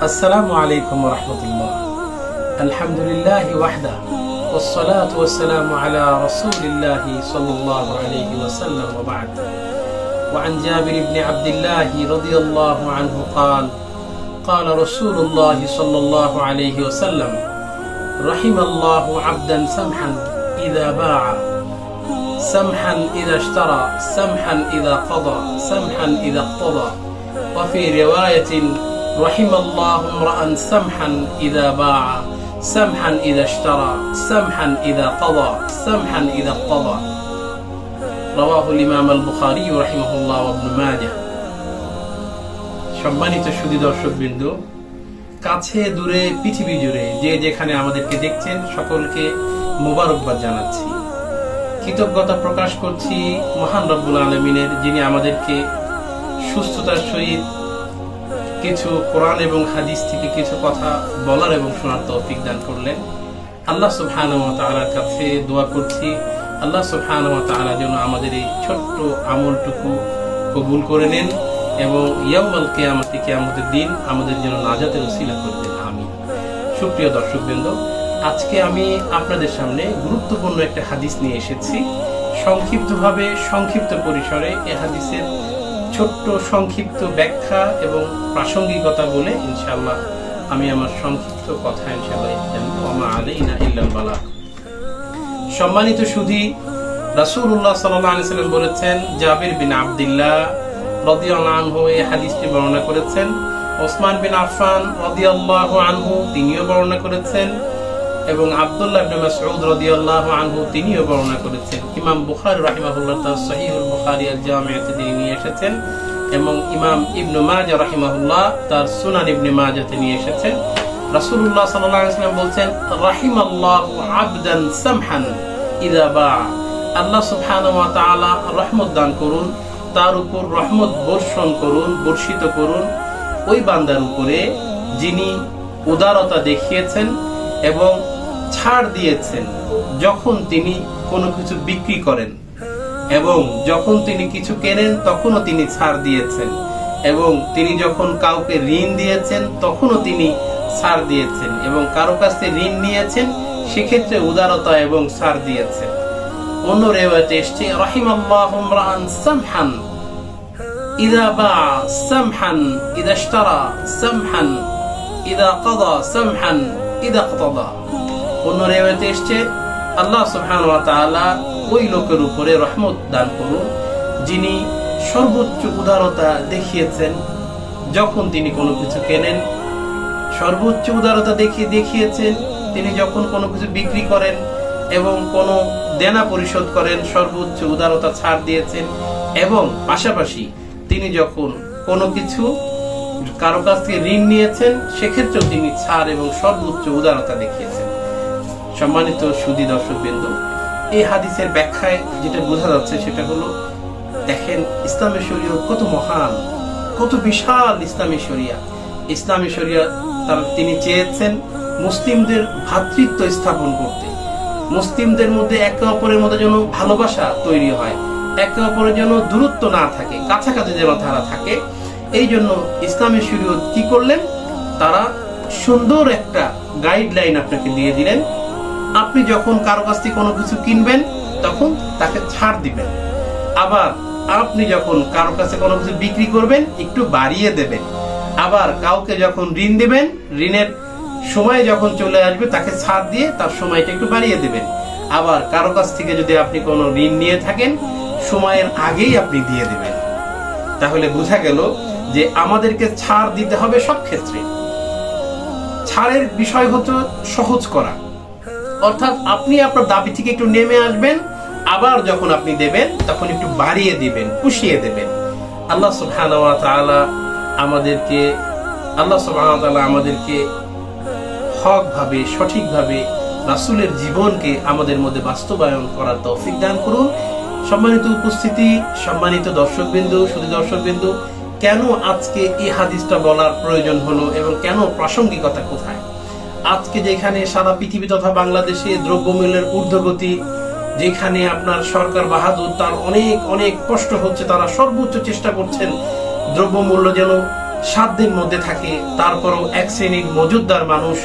السلام عليكم ورحمة الله. الحمد لله وحده والصلاة والسلام على رسول الله صلى الله عليه وسلم وبعد. وعن جابر بن عبد الله رضي الله عنه قال قال رسول الله صلى الله عليه وسلم رحم الله عبدا سمحا إذا باع سمحا إذا اشترى سمحا إذا قضى سمحا إذا اقتضى وفي رواية رحم الله امرأ سمحا إذا باع سمحا إذا اشترى سمحا إذا قضى سمحا إذا اقتضى رواه الإمام البخاري رحمه الله وابن ماجه. সম্মানিত সুধী দর্শকবৃন্দ, কাছে দূরে পৃথিবী জুড়ে যে যেখানে আমাদেরকে দেখছেন সকলকে মোবারকবাদ জানাচ্ছি। কৃতজ্ঞতা প্রকাশ করছি মহান রব্বুল আলামিনের, যিনি আমাদেরকে সুস্থতার সহিত কিছু কোরআন এবং হাদিস থেকে কিছু কথা বলার এবং শোনার তৌফিক দান করলেন। আল্লাহ সুবহানাহু ওয়া তাআলার কাছে দোয়া করছি, আল্লাহ সুবহানাহু ওয়া তাআলা যেন আমাদের এই ছোট্ট আমলটুকু কবুল করে নেন এবং ইয়াউমুল কিয়ামতে কিয়ামতের দিন আমাদের যেন নাজাতের ওসিলা করে দেন, আমিন। সুপ্রিয় দর্শকবৃন্দ, আজকে আমি আপনাদের সামনে গুরুত্বপূর্ণ একটা হাদিস নিয়ে এসেছি। সংক্ষিপ্তভাবে সংক্ষিপ্ত পরিসরে এই হাদিসের ছোট্ট সংক্ষিপ্ত ব্যাখ্যা এবং প্রাসঙ্গিকতা বলে ইনশাআল্লাহ আমি আমার সংক্ষিপ্ত কথা ইনশাআল্লাহ ওয়া আলাইনা ইল্লাল বালাগ। সম্মানিত সুধী, রাসূলুল্লাহ সাল্লাল্লাহু আলাইহি ওয়াসাল্লাম বলেছেন, জাবির বিন আব্দুল্লাহ রাদিয়াল্লাহু আনহু এই হাদিসটি বর্ণনা করেছেন, ওসমান বিন আফফান রাদিয়াল্লাহু আনহু তিনিও বর্ণনা করেছেন এবং আব্দুল্লাহ ইবনে মাসউদ রাদিয়াল্লাহু আনহু তিনিও বর্ণনা করেছেন। ইমাম বুখারী রাহিমাহুল্লাহ তার সহিহুল বুখারী আল জামিআতে তিনি নিয়ে এসেছেন এবং ইমাম ইবনে মাজাহ রাহিমাহুল্লাহ তার সুনান ইবনে মাজাহতে নিয়ে এসেছেন। রাসূলুল্লাহ সাল্লাল্লাহু আলাইহি ওয়াসাল্লাম বলেন, রাহিমাল্লাহু আবদান সামহান ইযা বা। আল্লাহ সুবহানাহু ওয়া তাআলা রহমত দান করুন, তার উপর রহমত বর্ষিত করুন ওই বান্দার উপরে যিনি উদারতা দেখিয়েছেন এবং ছাড় দিয়েছেন যখন তিনি কোনো কিছু বিক্রি করেন এবং যখন তিনি কিছু কেনেন তখনও তিনি ছাড় দিয়েছেন এবং তিনি যখন কাউকে ঋণ দিয়েছেন তখনও তিনি ছাড় দিয়েছেন এবং কারো কাছে ঋণ নিয়েছেন সেক্ষেত্রে উদারতা এবং ছাড় দিয়েছেন। অন্য রিওয়ায়াতে এসেছে, রাহিমাল্লাহু ইমরাআন সামহান ইযা বা সামহান ইযা ইশতারা সামহান ইযা কাদা সামহান ইযা ইকতাদা। অন্য রিওয়ায়াতে এসেছে, আল্লাহ সুবহানাহু ওয়া তাআলা ওই লোকের উপরে রহমত দান করুন যিনি সর্বোচ্চ উদারতা দেখিয়েছেন যখন তিনি কোনো কিছু কেনেন, সর্বোচ্চ উদারতা দেখিয়েছেন তিনি যখন কোনো কিছু বিক্রি করেন এবং কোনো দেনা পরিশোধ করেন, সর্বোচ্চ উদারতা ছাড় দিয়েছেন এবং পাশাপাশি তিনি যখন কোনো কিছু কারো কাছ থেকে ঋণ নিয়েছেন সেক্ষেত্রেও তিনি ছাড় এবং সর্বোচ্চ উদারতা দেখিয়েছেন। সম্মানিত সুধী দর্শকবৃন্দ, এই হাদিসের ব্যাখ্যায় যেটা বোঝা যাচ্ছে সেটা হলো, দেখেন ইসলামী শরীয়ত কত মহান, কত বিশাল ইসলামী শরীয়ত। ইসলামী শরীয়ত তিনি চেয়েছেন মুসলিমদের ভ্রাতৃত্ব স্থাপন করতে, মুসলিমদের মধ্যে একে অপরের মধ্যে যেন ভালোবাসা তৈরি হয়, একে অপরের যেন দূরত্ব না থাকে, কাছাকাছি যেন তারা থাকে। এই জন্য ইসলামী শরীয়ত কি করলেন, তারা সুন্দর একটা গাইডলাইন আপনাকে দিয়ে দিলেন। আপনি যখন কারো কাছ থেকে কোনো কিছু কিনবেন তখন তাকে ছাড় দিবেন, আবার আপনি যখন কারো কাছে কোনো কিছু বিক্রি করবেন একটু বাড়িয়ে দেবেন, আবার কাউকে যখন ঋণ দিবেন ঋণের সময় যখন চলে আসবে তাকে ছাড় দিয়ে তার সময়টা একটু বাড়িয়ে দেবেন, আবার কারো কাছ থেকে যদি আপনি কোনো ঋণ নিয়ে থাকেন সময়ের আগেই আপনি দিয়ে দিবেন। তাহলে বোঝা গেল যে আমাদেরকে ছাড় দিতে হবে সব ক্ষেত্রে। ছাড়ের বিষয় হচ্ছে সহজ করা, অর্থাৎ আপনি আপনার দাবি থেকে একটু নেমে আসবেন, আবার যখন আপনি দেবেন তখন একটু বাড়িয়ে দিবেন, পুষিয়ে দেবেন। আল্লাহ সুবহানাহু ওয়া তাআলা আমাদেরকে হকভাবে সঠিকভাবে রাসূলের জীবনকে আমাদের মধ্যে বাস্তবায়ন করার তৌফিক দান করুন। সম্মানিত উপস্থিতি, সম্মানিত দর্শকবৃন্দ, সুধী দর্শকবৃন্দ, কেন আজকে এই হাদিসটা বলার প্রয়োজন হলো এবং কেন প্রাসঙ্গিকতা কোথায়? আজকে যেখানে সারা পৃথিবী তথা বাংলাদেশে দ্রব্যমূল্যের ঊর্ধ্বগতি, যেখানে আপনার সরকার বাহাদুর তার অনেক অনেক কষ্ট হচ্ছে, তারা সর্বোচ্চ চেষ্টা করছেন দ্রব্যমূল্য যেন সাধ্যের মধ্যে থাকে, তারপরও এক শ্রেণীর মজুদদার মানুষ,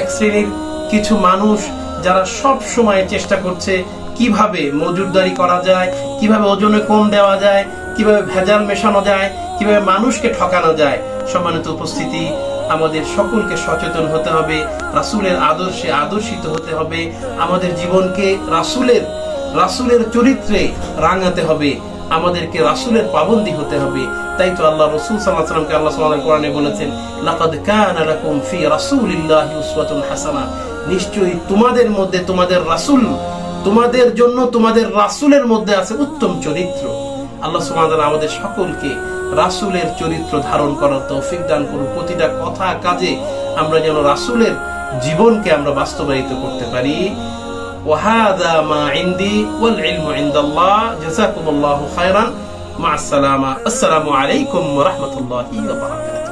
এক শ্রেণীর কিছু মানুষ যারা সব সময় চেষ্টা করছে কিভাবে মজুদদারি করা যায়, কিভাবে ওজনে কম দেওয়া যায়, কিভাবে ভেজাল মেশানো যায়, কিভাবে মানুষকে ঠকানো যায়। সম্মানিত উপস্থিতি, আমাদের সকলকে সচেতন হতে হবে, রাসূলের আদর্শে আদর্শিত হতে হবে, আমাদের জীবনকে রাসূলের চরিত্রে রাঙাতে হবে, আমাদেরকে রাসূলের পাবন্দী হতে হবে। তাই তো আল্লাহ রাসূল সাল্লাল্লাহু আলাইহি ওয়াসাল্লামকে আল্লাহ সুবহানাহু ওয়া তাআলা কোরআনে বলেছেন, লাকাদ কানা লাকুম ফি রাসূলিল্লাহি উসওয়াতুন হাসানাহ, নিশ্চয়ই তোমাদের মধ্যে তোমাদের রাসূল, তোমাদের জন্য তোমাদের রাসূলের মধ্যে আছে উত্তম চরিত্র। আল্লাহ সুবহানাহু ওয়া তাআলা আমাদের সকলকে রাসূলের চরিত্র ধারণ করার তৌফিক দান করুন। প্রতিটা কথা কাজে আমরা যেন রাসূলের জীবনকে আমরা বাস্তবায়িত করতে পারি। ওয়াহাদা মা ইনদি ওয়াল ইলমু ইনদাল্লাহ। জাযাকুমুল্লাহু খায়রান। মা আসসালামা। আসসালামু আলাইকুম ওয়া রাহমাতুল্লাহি ওয়া বারাকাতুহু।